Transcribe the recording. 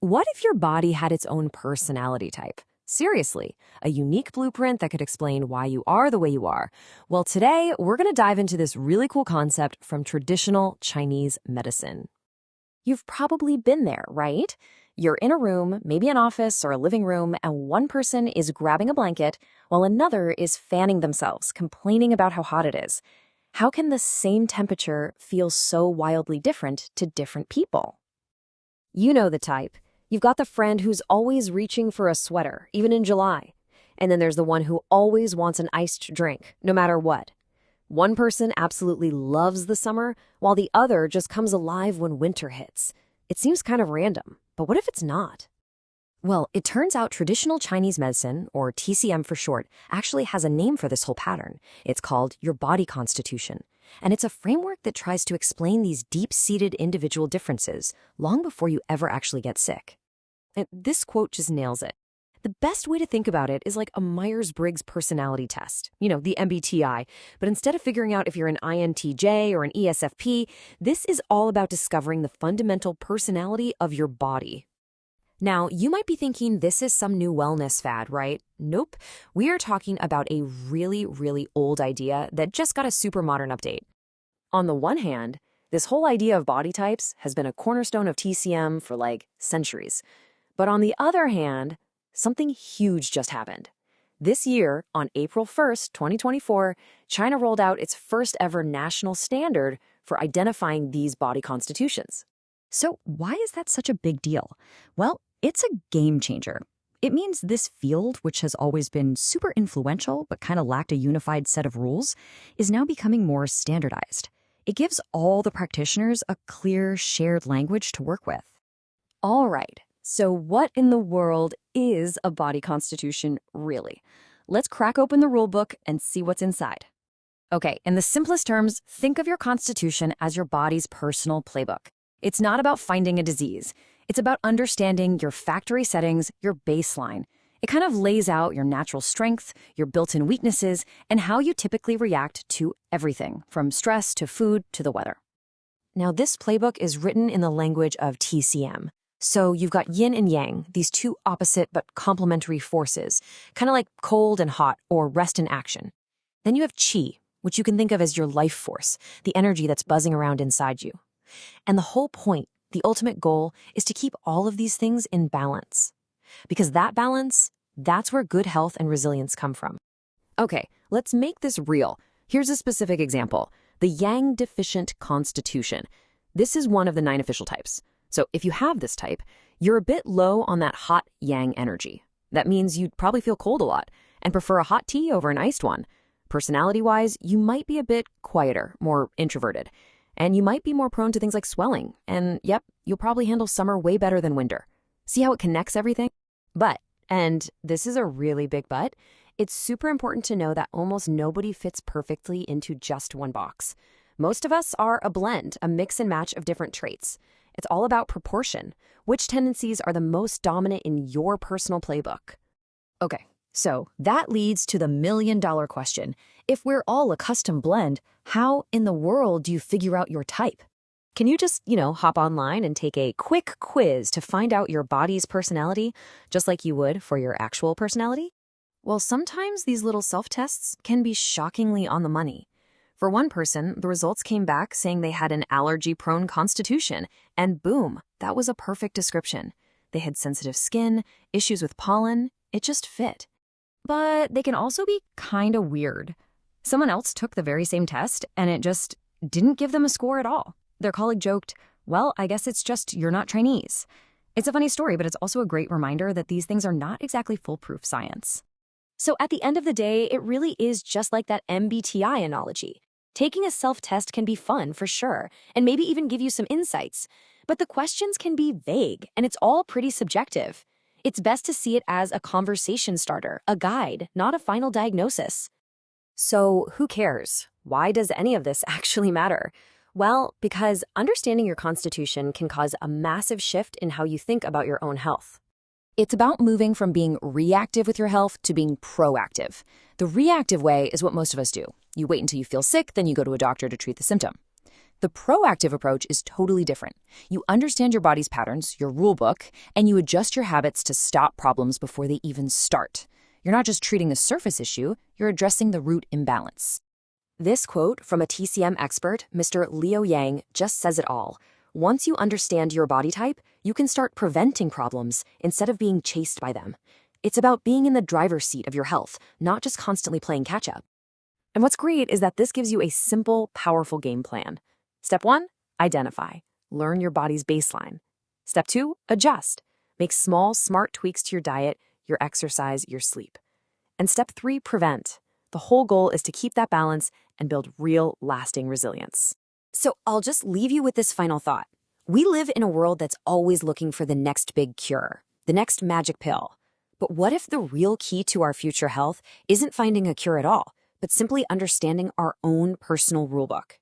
What if your body had its own personality type? Seriously, a unique blueprint that could explain why you are the way you are. Well, today we're going to dive into this really cool concept from traditional Chinese medicine. You've probably been there, right? You're in a room, maybe an office or a living room, and one person is grabbing a blanket while another is fanning themselves, complaining about how hot it is. How can the same temperature feel so wildly different to different people? You know the type. You've got the friend who's always reaching for a sweater, even in July. And then there's the one who always wants an iced drink, no matter what. One person absolutely loves the summer, while the other just comes alive when winter hits. It seems kind of random, but what if it's not? Well, it turns out traditional Chinese medicine, or TCM for short, actually has a name for this whole pattern. It's called your body constitution. And it's a framework that tries to explain these deep-seated individual differences long before you ever actually get sick. And this quote just nails it. The best way to think about it is like a Myers-Briggs personality test, the MBTI. But instead of figuring out if you're an INTJ or an ESFP, this is all about discovering the fundamental personality of your body. Now, you might be thinking this is some new wellness fad, right? Nope. We are talking about a really, really old idea that just got a super modern update. On the one hand, this whole idea of body types has been a cornerstone of TCM for centuries. But on the other hand, something huge just happened. This year, on April 1st, 2024, China rolled out its first ever national standard for identifying these body constitutions. So why is that such a big deal? Well, it's a game changer. It means this field, which has always been super influential but kind of lacked a unified set of rules, is now becoming more standardized. It gives all the practitioners a clear, shared language to work with. All right, so what in the world is a body constitution really? Let's crack open the rule book and see what's inside. Okay, in the simplest terms, think of your constitution as your body's personal playbook. It's not about finding a disease. It's about understanding your factory settings, your baseline. It kind of lays out your natural strength, your built-in weaknesses, and how you typically react to everything, from stress to food to the weather. Now, this playbook is written in the language of TCM. So you've got yin and yang, these two opposite but complementary forces, kind of like cold and hot or rest and action. Then you have qi, which you can think of as your life force, the energy that's buzzing around inside you. And the whole point, the ultimate goal, is to keep all of these things in balance. Because that balance, that's where good health and resilience come from. Okay, let's make this real. Here's a specific example. The yang deficient constitution. This is one of the 9 official types. So if you have this type, you're a bit low on that hot yang energy. That means you'd probably feel cold a lot and prefer a hot tea over an iced one. Personality-wise, you might be a bit quieter, more introverted. And you might be more prone to things like swelling. And yep, you'll probably handle summer way better than winter. See how it connects everything? But, and this is a really big but, it's super important to know that almost nobody fits perfectly into just one box. Most of us are a blend, a mix and match of different traits. It's all about proportion. Which tendencies are the most dominant in your personal playbook? Okay, so that leads to the million-dollar question. If we're all a custom blend, how in the world do you figure out your type? Can you just, hop online and take a quick quiz to find out your body's personality, just like you would for your actual personality? Well, sometimes these little self-tests can be shockingly on the money. For one person, the results came back saying they had an allergy-prone constitution, and boom, that was a perfect description. They had sensitive skin, issues with pollen, it just fit. But they can also be kind of weird. Someone else took the very same test, and it just didn't give them a score at all. Their colleague joked, well, I guess it's just you're not Chinese. It's a funny story, but it's also a great reminder that these things are not exactly foolproof science. So at the end of the day, it really is just like that MBTI analogy. Taking a self-test can be fun, for sure, and maybe even give you some insights. But the questions can be vague, and it's all pretty subjective. It's best to see it as a conversation starter, a guide, not a final diagnosis. So who cares? Why does any of this actually matter? Well, because understanding your constitution can cause a massive shift in how you think about your own health. It's about moving from being reactive with your health to being proactive. The reactive way is what most of us do. You wait until you feel sick, then you go to a doctor to treat the symptom. The proactive approach is totally different. You understand your body's patterns, your rule book, and you adjust your habits to stop problems before they even start. You're not just treating the surface issue, you're addressing the root imbalance. This quote from a TCM expert, Mr. Leo Yang, just says it all. Once you understand your body type, you can start preventing problems instead of being chased by them. It's about being in the driver's seat of your health, not just constantly playing catch-up. And what's great is that this gives you a simple, powerful game plan. Step 1, identify. Learn your body's baseline. Step 2, adjust. Make small, smart tweaks to your diet, your exercise, your sleep. And step 3, prevent. The whole goal is to keep that balance and build real, lasting resilience. So I'll just leave you with this final thought. We live in a world that's always looking for the next big cure, the next magic pill. But what if the real key to our future health isn't finding a cure at all, but simply understanding our own personal rulebook?